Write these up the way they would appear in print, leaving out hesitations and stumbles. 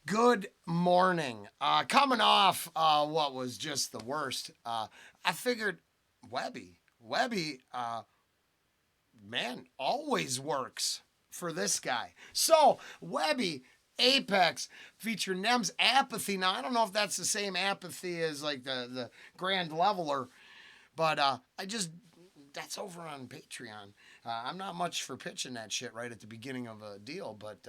Good morning. Coming off what was just the worst, I figured Webby, man, always works for this guy. So, Webby, Apex, feature Nems Apathy. Now, I don't know if that's the same Apathy as like the Grand Leveler, but that's over on Patreon. I'm not much for pitching that shit right at the beginning of a deal, but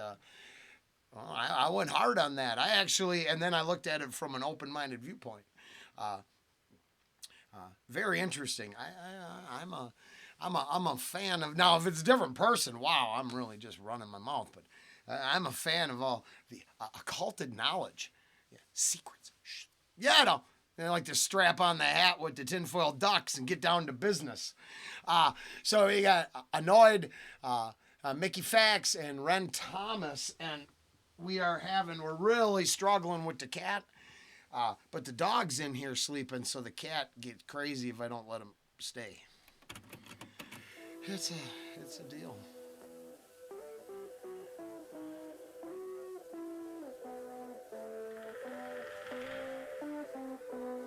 well, I went hard on that. And then I looked at it from an open-minded viewpoint. Very interesting. I'm a fan of. Now, if it's a different person, wow, I'm really just running my mouth. But I'm a fan of all the occulted knowledge, secrets. Yeah, no. They like to strap on the hat with the tinfoil ducks and get down to business. So we got Anoyd, Mickey Factz, and Ren Thomas, and we're really struggling with the cat. But the dog's in here sleeping, so the cat gets crazy if I don't let him stay. It's a deal.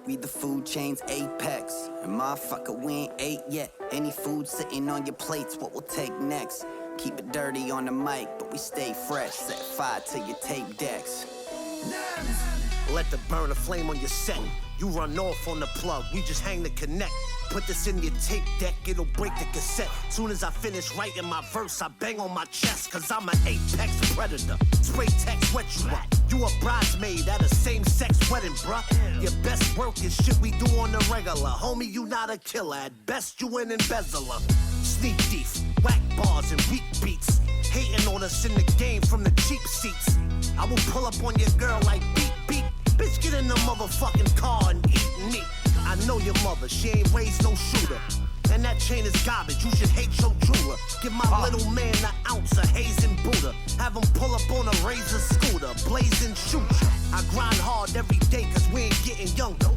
Read the food chain's apex. And motherfucker, we ain't ate yet. Any food sitting on your plates, what we'll take next. Keep it dirty on the mic, but we stay fresh. Set fire to your tape decks. Let the burner flame on your set. You run off on the plug, we just hang the connect. Put this in your tape deck, it'll break the cassette. Soon as I finish writing my verse, I bang on my chest, cause I'm an apex predator. Spray text, wet you up. You a bridesmaid at a same-sex wedding, bruh. Your best work is shit we do on the regular. Homie, you not a killer, at best you an embezzler. Sneak thief, whack bars and weak beats. Hating on us in the game from the cheap seats. I will pull up on your girl like beep, beep. Bitch, get in the motherfucking car and eat meat. I know your mother, she ain't raised no shooter. And that chain is garbage, you should hate your jeweler. Give my little man an ounce of haze and Buddha. Have him pull up on a Razor scooter, blaze and shoot ya. I grind hard every day cause we ain't getting younger.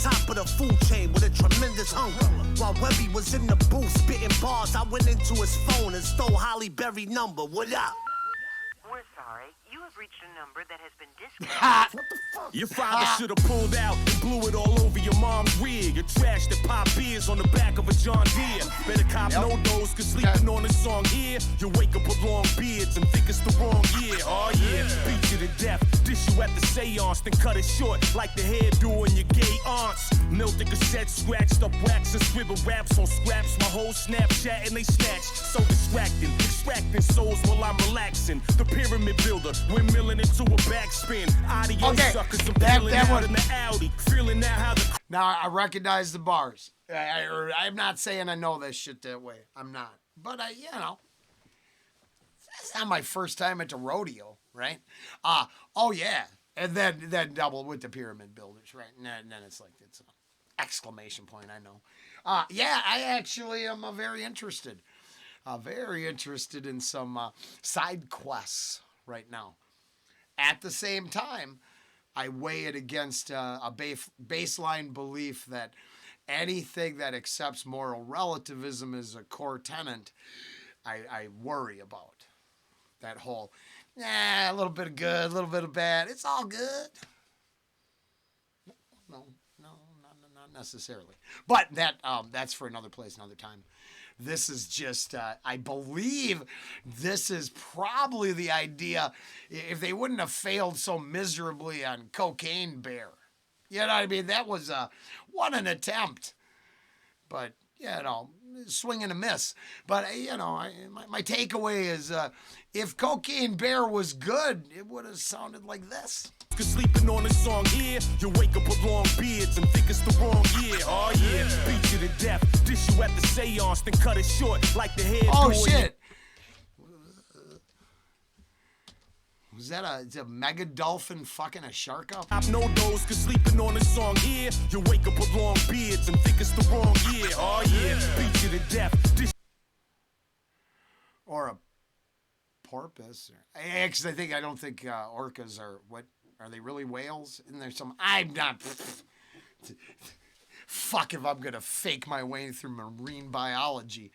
Top of the food chain with a tremendous hunger. While Webby was in the booth spitting bars, I went into his phone and stole Holly Berry number. What up? We're sorry. You have reached a number that has been disconnected. What the fuck? Your father should have pulled out and blew it all over your mom's wig. Your trash that pop beers on the back of a John Deere. Better cop no dose, cause sleeping on this song here, you wake up with long beards and think it's the wrong year. Oh yeah, beat you to death, dish you at the seance, then cut it short like the hairdo in your gay aunts. Milled the cassette, scratched up wax and scribble raps on scraps. My whole Snapchat and they snatch. So distracting, extracting souls while I'm relaxing. The pyramid builder, windmilling into a backspin. Audio suckers, I'm feeling out in the Audi. Feeling out how the... Now, I recognize the bars. I'm not saying I know this shit that way. I'm not. But, it's not my first time at the rodeo, right? Oh, yeah. And then double with the pyramid builders, right? And then it's like, it's an exclamation point, I know. Yeah, I actually am very interested. Very interested in some side quests right now. At the same time, I weigh it against a baseline belief that anything that accepts moral relativism as a core tenet, I worry about. That whole, a little bit of good, a little bit of bad, it's all good. No, not necessarily. But that's for another place, another time. This is just, I believe this is probably the idea if they wouldn't have failed so miserably on Cocaine Bear. You know what I mean? That was, what an attempt. But, swing and a miss. But, my takeaway is if Cocaine Bear was good, it would have sounded like this. Cause sleeping on this song here, you wake up with long beards and think it's the wrong year. Oh yeah, beat you to death, dish you at the seance, then cut it short like the hair. Oh shit. Was that a mega dolphin fucking a shark up? I've no dose, cause sleeping on this song here, you wake up with long beards and think it's the wrong year. Oh yeah, beat you to death, dish. Or a porpoise. Actually, I don't think orcas are what. Are they really whales? Isn't there some... I'm not... Fuck if I'm going to fake my way through marine biology.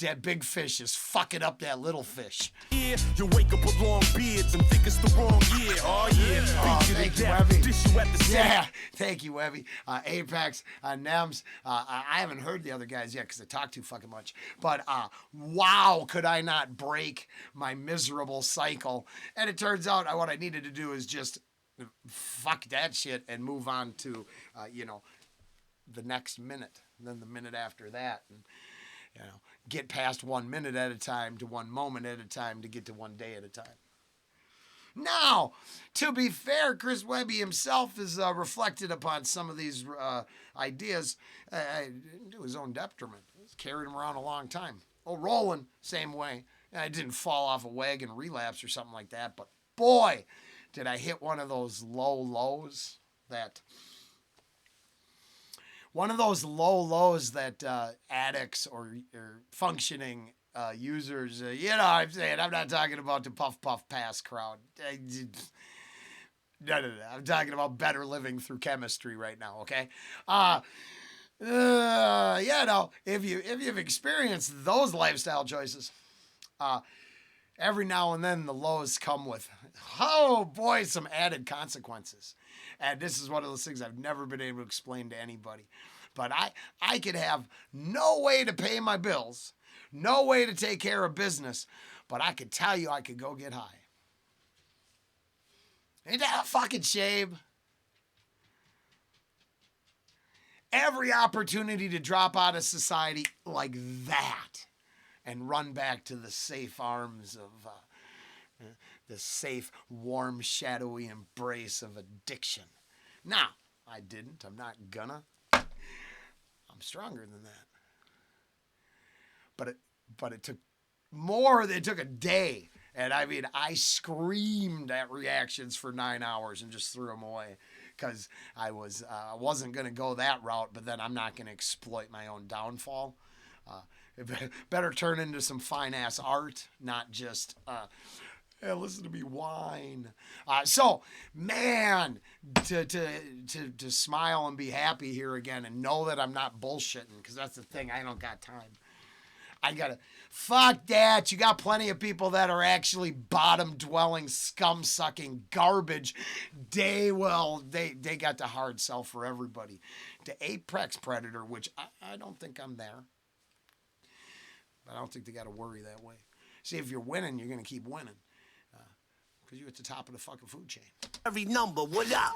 That big fish is fucking up that little fish. Yeah, you wake up with long beards and think it's the wrong year. Oh yeah, you at the center. Yeah, thank you, Webby. Apex, Nems. I haven't heard the other guys yet because I talk too fucking much. But wow, could I not break my miserable cycle? And it turns out what I needed to do is just fuck that shit and move on to, the next minute, and then the minute after that, and get past 1 minute at a time to 1 moment at a time to get to 1 day at a time. Now, to be fair, Chris Webby himself has reflected upon some of these ideas to his own detriment. He's carried them around a long time. Oh, Rollen, same way. I didn't fall off a wagon, relapse or something like that, but boy, did I hit one of those low lows that addicts or functioning users, I'm saying, I'm not talking about the puff pass crowd. No. I'm talking about better living through chemistry right now, okay? If you've experienced those lifestyle choices, every now and then the lows come with, oh boy, some added consequences. And this is one of those things I've never been able to explain to anybody. But I could have no way to pay my bills, no way to take care of business, but I could tell you I could go get high. Ain't that a fucking shame? Every opportunity to drop out of society like that and run back to the safe arms of the safe, warm, shadowy embrace of addiction. Now, I didn't. I'm not gonna. I'm stronger than that. But it took more. It took a day. And I mean, I screamed at reactions for 9 hours and just threw them away because I wasn't going to go that route, but then I'm not going to exploit my own downfall. It better turn into some fine-ass art, not just, listen to me whine. So, man, to smile and be happy here again and know that I'm not bullshitting, because that's the thing, I don't got time. I gotta, fuck that. You got plenty of people that are actually bottom-dwelling, scum-sucking garbage. They got the hard sell for everybody. The apex predator, which I don't think I'm there. But I don't think they got to worry that way. See, if you're winning, you're going to keep winning. Because you're at the top of the fucking food chain. Every number, what up?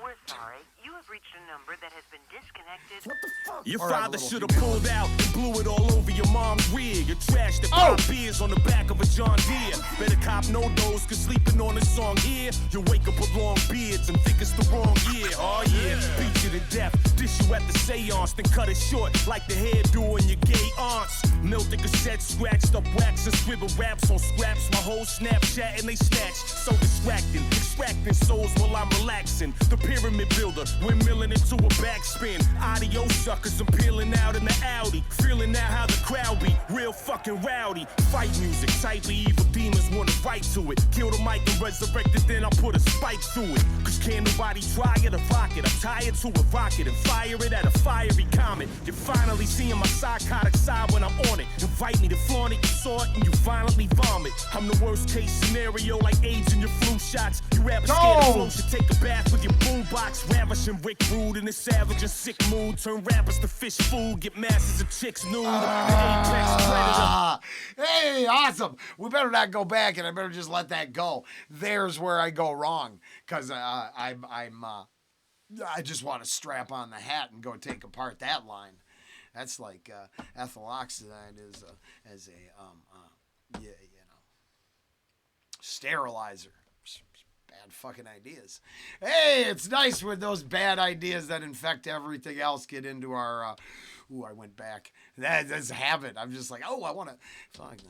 We're sorry. You have reached a number that has been disconnected. What the fuck? Your All right, father little should have female. pulled out and blew it all over your mom's rear. Your trash that pop beers on the back of a John Deere. Better cop no dose, cause sleeping on this song here, you'll wake up with long beards and think it's the wrong year. Oh yeah, beat you to death, dish you at the seance, then cut it short like the hairdo in your gay aunts. Milk the cassette, scratched up wax and scribble raps on scraps. My whole Snapchat and they snatch. So distracting, extracting souls while I'm relaxing. The pyramid builder, windmilling into a backspin. Adios suckers, I'm peeling out in the Audi. Feeling out how the crowd be, real fucking rowdy. Fight music, tightly evil demons wanna fight to it. Kill the mic and resurrect it, then I'll put a spike through it. Cause can't nobody try it or rock it. I'm tired to evoke it and fire it at a fiery comet. You're finally seeing my psychotic side when I'm on it. Invite me to flaunt it, you saw it and you violently vomit. I'm the worst case scenario, like AIDS in your flu shots. You rappers scared of flow should take a bath with your boombox. Ravishing Rick Rude in a savage and sick mood. Turn rappers to fish food, get masses of chicks nude. The apex predator. Hey, awesome. We better not go back, and I better just let that go. There's where I go wrong, because I just want to strap on the hat and go take apart that line. That's like ethyl oxide as a sterilizer. Bad fucking ideas. Hey, it's nice when those bad ideas that infect everything else get into our. I went back. That's a habit. I'm just like, I want to. Fuck that.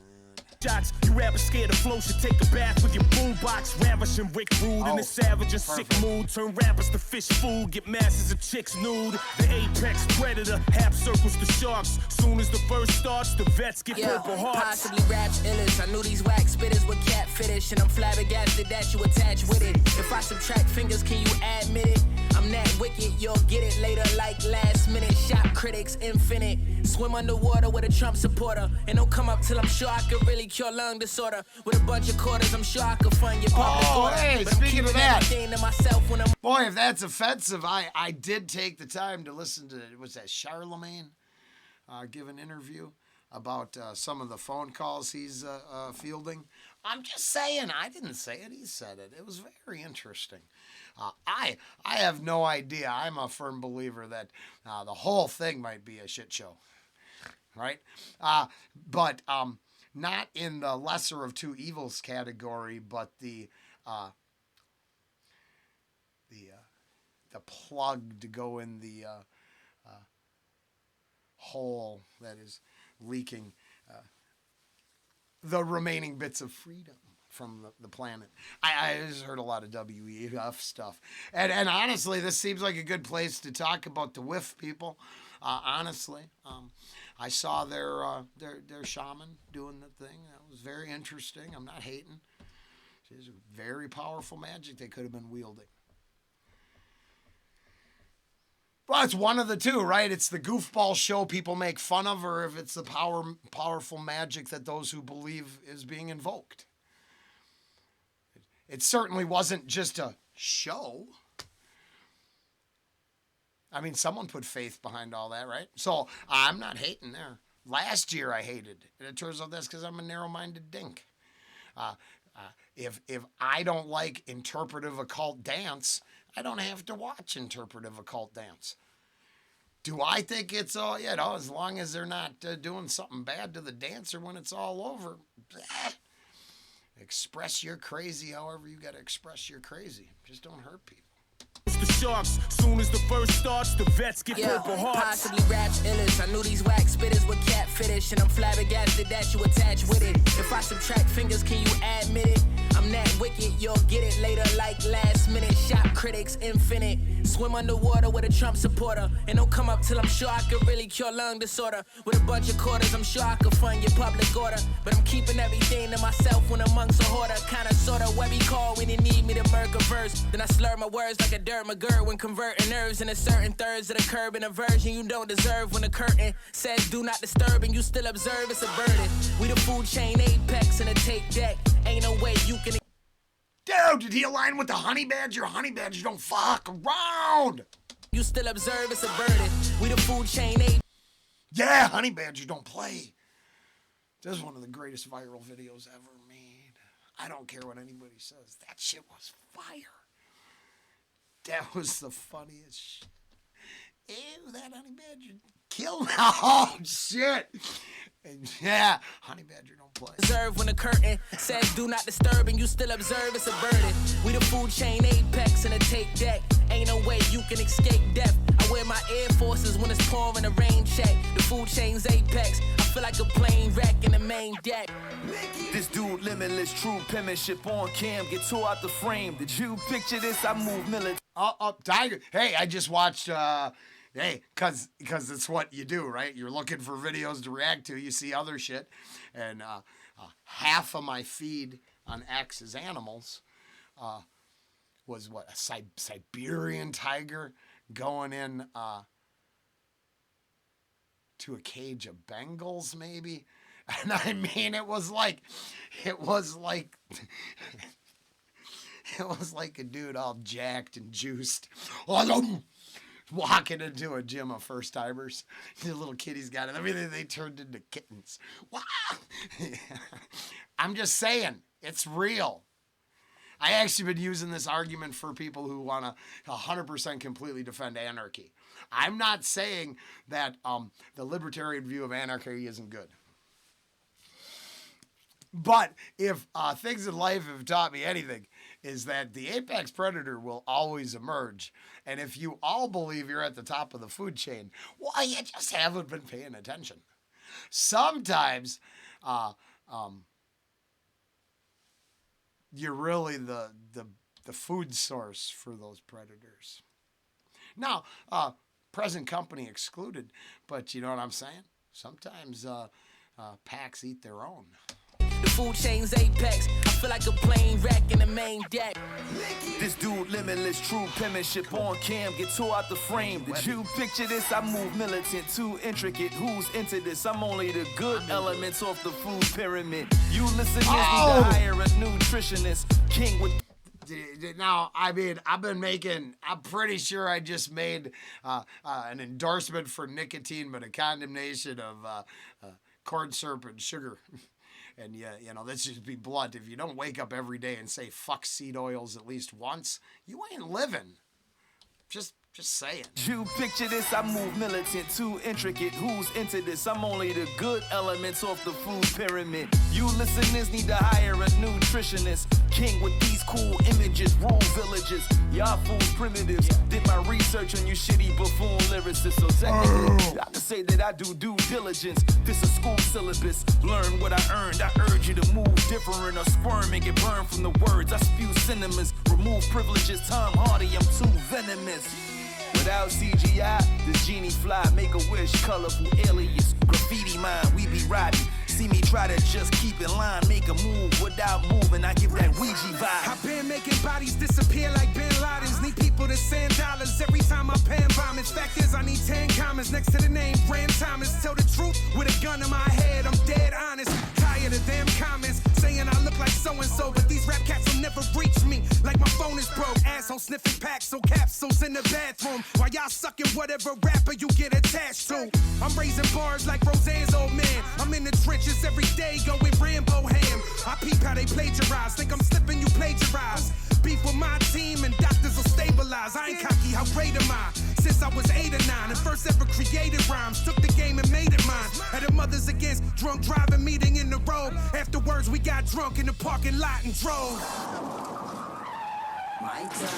Shots, you rappers scared of flow should take a bath with your boombox. Ravishing Rick Rude in a savage and sick mood. Turn rappers to fish food, get masses of chicks nude. The apex predator, half circles to sharks. Soon as the verse starts, the vets get purple hearts. Possibly raps illest. I knew these wax spitters were cat fetish, and I'm flabbergasted that you attach with it. If I subtract fingers, can you admit it? I'm that wicked, you'll get it later like last minute. Shop critics infinite. Swim underwater with a Trump supporter, and don't come up till I'm sure I could really cure lung disorder. With a bunch of quarters, I'm sure I could fund your public order. Hey, but I'm speaking of keeping that. everything to myself when I'm Boy, if that's offensive, I did take the time to listen to, was that Charlemagne give an interview about some of the phone calls he's fielding. I'm just saying, I didn't say it, he said it. It was very interesting. I have no idea. I'm a firm believer that the whole thing might be a shit show, right? But not in the lesser of two evils category, but the plug to go in the hole that is leaking the remaining bits of freedom from the planet. I just heard a lot of WEF stuff. And honestly, this seems like a good place to talk about the WIF people. Honestly, I saw their shaman doing the thing. That was very interesting. I'm not hating. It's very powerful magic they could have been wielding. Well, it's one of the two, right? It's the goofball show people make fun of, or if it's the powerful magic that those who believe is being invoked. It certainly wasn't just a show. I mean, someone put faith behind all that, right? So I'm not hating there. Last year I hated, and it turns out that's because I'm a narrow-minded dink. If I don't like interpretive occult dance, I don't have to watch interpretive occult dance. Do I think it's all, as long as they're not doing something bad to the dancer when it's all over, express your crazy however you got to express your crazy. Just don't hurt people. The sharks, soon as the first starts, the vets get purple hearts. Possibly raps illest. I knew these wax spitters were cat fetish, and I'm flabbergasted that you attach with it. If I subtract fingers, can you admit it? I'm that wicked, you'll get it later like last minute. Shop critics infinite. Swim underwater with a Trump supporter, and don't come up till I'm sure I could really cure lung disorder. With a bunch of quarters, I'm sure I could fund your public order. But I'm keeping everything to myself when amongst a hoarder. Kinda sorta Webby call when you need me to murk a verse. Then I slur my words like a dirt McGurk when converting nerves into certain thirds of the curb. And a version you don't deserve when the curtain says do not disturb and you still observe it's a burden. We the food chain apex in a tape deck. Ain't no way you can. Dude, did he align with the honey badger? Honey badgers don't fuck around. You still observe it's a burden. We the food chain apex. Yeah, honey badgers don't play. This is one of the greatest viral videos ever made. I don't care what anybody says. That shit was fire. That was the funniest shit. Ew, that honey badger killed me. Oh, shit. And yeah, honey badger don't play. Observe when the curtain says do not disturb and you still observe it's a burden. We the food chain apex in a tape deck. Ain't no way you can escape death. I wear my Air Forces when it's pouring a rain check. The food chain's apex. I feel like a plane wreck in the main deck. This dude limitless, true penmanship on cam. Get tore out the frame. Did you picture this? I move military. Tiger. Hey, I just watched, because it's what you do, right? You're looking for videos to react to. You see other shit. And half of my feed on X is animals. Was what, a Siberian tiger going in to a cage of Bengals, maybe? And I mean, it was like a dude all jacked and juiced, walking into a gym of first timers. The little kitties got it. I mean, they turned into kittens. Wow. I'm just saying, it's real. I actually been using this argument for people who want to 100% completely defend anarchy. I'm not saying that the libertarian view of anarchy isn't good. But if things in life have taught me anything, is that the apex predator will always emerge. And if you all believe you're at the top of the food chain, well, you just haven't been paying attention. Sometimes you're really the food source for those predators. Now, present company excluded, but you know what I'm saying? Sometimes packs eat their own. The food chain's apex. I feel like a plane wreck in the main deck. This dude limitless, true penmanship on cam. Get tore out the frame. Did you picture this? I move militant, too intricate. Who's into this? I'm only the good elements off the food pyramid. You listeners need to hire a nutritionist. King with. now, I mean, I'm pretty sure I just made an endorsement for nicotine, but a condemnation of corn syrup and sugar. And yeah, let's just be blunt. If you don't wake up every day and say fuck seed oils at least once, you ain't living. Just saying. You picture this, I move militant, too intricate. Who's into this? I'm only the good elements off the food pyramid. You listeners need to hire a nutritionist. King with these cool images, rule villages. Y'all fools primitives. Did my research on you shitty buffoon lyricists. So technically, I can say that I do due diligence. This a school syllabus. Learn what I earned. I urge you to move different or squirm and get burned from the words. I spew cinemas. Remove privileges. Tom Hardy, I'm too venomous. Without CGI, this genie fly, make a wish, colorful alias, graffiti mind, we be riding. See me try to just keep in line, make a move without moving, I give that Ouija vibe. I've been making bodies disappear like Bin Laden's. Need people to send dollars every time I pen vomits. Fact is, I need 10 commas next to the name Rant. Tell the truth with a gun in my head, I'm dead honest. Tired of them comments saying I look like so-and-so, but these rap cats will never reach me. Like my phone is broke, asshole sniffing packs, so capsules in the bathroom. While y'all sucking whatever rapper you get attached to. I'm raising bars like Roseanne's old man. I'm in the trenches every day going Rambo ham. I peep how they plagiarize, think I'm slipping, you plagiarize. Beef with my team and doctors will stabilize. I ain't cocky, how great am I? Since I was 8 or 9 and first ever created rhymes. Took the game and made it mine. At a Mothers Against Drunk Driving meeting in the road. Afterwards we got drunk in the parking lot and drove.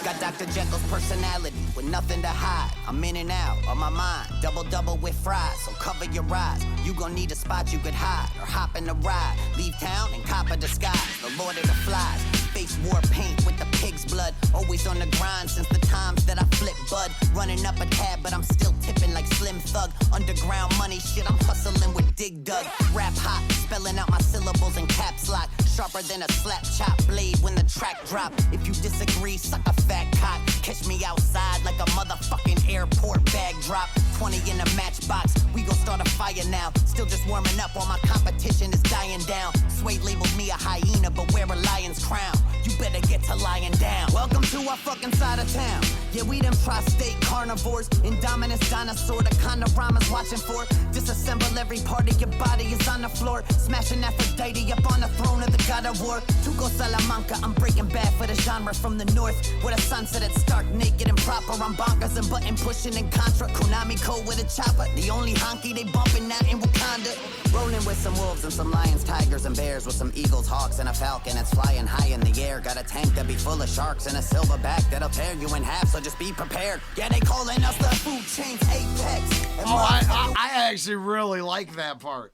Got Dr. Jekyll's personality with nothing to hide. I'm in and out of my mind, double with fries. So cover your eyes. You gon' need a spot you could hide or hop in a ride. Leave town and cop a disguise. The Lord of the Flies. Face war paint with the pig's blood. Always on the grind since the times that I flip bud. Running up a tab, but I'm still tipping like Slim Thug. Underground money shit, I'm hustling with Dig Dug. Rap hot, spelling out my syllables in caps lock. Sharper than a slap chop blade when the track drop. If you disagree, suck a fat cock. Catch me outside like a motherfucking airport bag drop. 20 in a matchbox, we gon' start a fire now. Still just warming up while my competition is dying down. Sway labeled me a hyena, but wear a lion's crown. You better get to lying down. Welcome to our fucking side of town. Yeah, we them tri-state carnivores. Indominus dinosaur, the kind of rhymes watching for. Disassemble every part of your body is on the floor. Smashing Aphrodite up on the throne of the god of war. Tuco Salamanca, I'm breaking bad for the genre from the north. Where the sunset at stark naked and proper. I'm bonkers and button pushing and contra. Konami code with a chopper. The only honky they bumping out in Wakanda. Rolling with some wolves and some lions, tigers and bears. With some eagles, hawks and a falcon that's flying high in the air. Got a tank that be full of sharks and a silverback that'll tear you in half, so just be prepared. Yeah, they calling us the food chain's apex. I actually really like that part.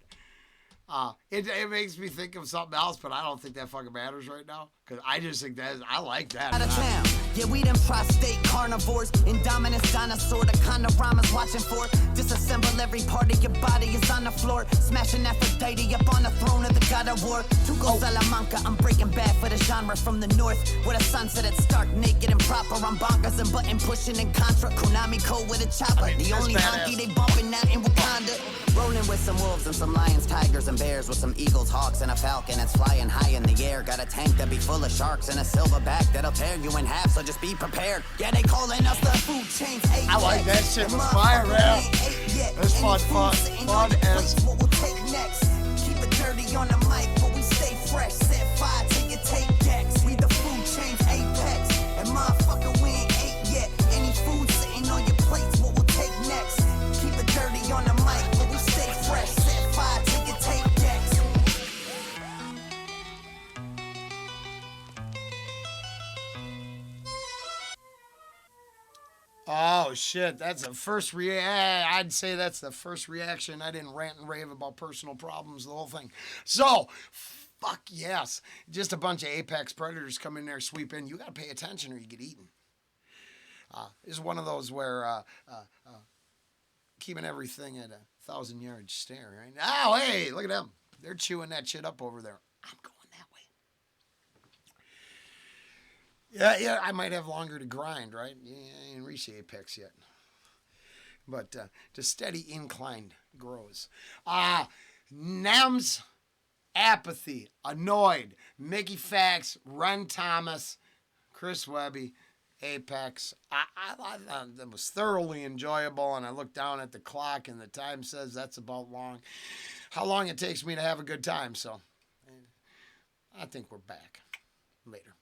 It makes me think of something else, but I don't think that fucking matters right now. Because I just think I like that. Out of town. Yeah, we them tri-state carnivores. Indominus dinosaur, the kind of rhymes watching for. Disassemble every part of your body is on the floor. Smashing Aphrodite up on the throne of the god of war. Tuco Salamanca, I'm breaking bad for the genre from the north. Where the sunset at stark naked and proper. I'm bonkers and button pushing and contra. Konami code with a chopper. The only honky they bumping out in Wakanda. Rolling with some wolves and some lions, tigers and bears. With some eagles, hawks and a falcon that's flying high in the air. Got a tank that be full of sharks and a silverback that'll tear you in half, so just be prepared. Yeah, they calling us the food chain's apex. I like that shit with fire rap. It's fun as. What we'll take next. Keep it dirty on the mic, but we stay fresh. Set fire till you take decks. We the food chain's apex. And motherfucker, we ain't ate yet. Any food sitting on your plates, what we'll take next. Keep it dirty on the mic, but we stay fresh. Set fire till you take decks. Oh shit, that's the first I'd say that's the first reaction. I didn't rant and rave about personal problems, the whole thing. So, fuck yes. Just a bunch of apex predators come in there, sweep in. You gotta pay attention or you get eaten. This is one of those where keeping everything at 1,000-yard stare, right? Oh, hey, look at them. They're chewing that shit up over there. I'm going that way. Yeah, I might have longer to grind, right? Yeah, I ain't reached the apex yet. But the steady incline grows. Nems, Apathy, Anoyd, Mickey Factz, Run Thomas, Chris Webby, Apex. I thought it was thoroughly enjoyable, and I looked down at the clock, and the time says that's about how long it takes me to have a good time. So I think we're back. Later.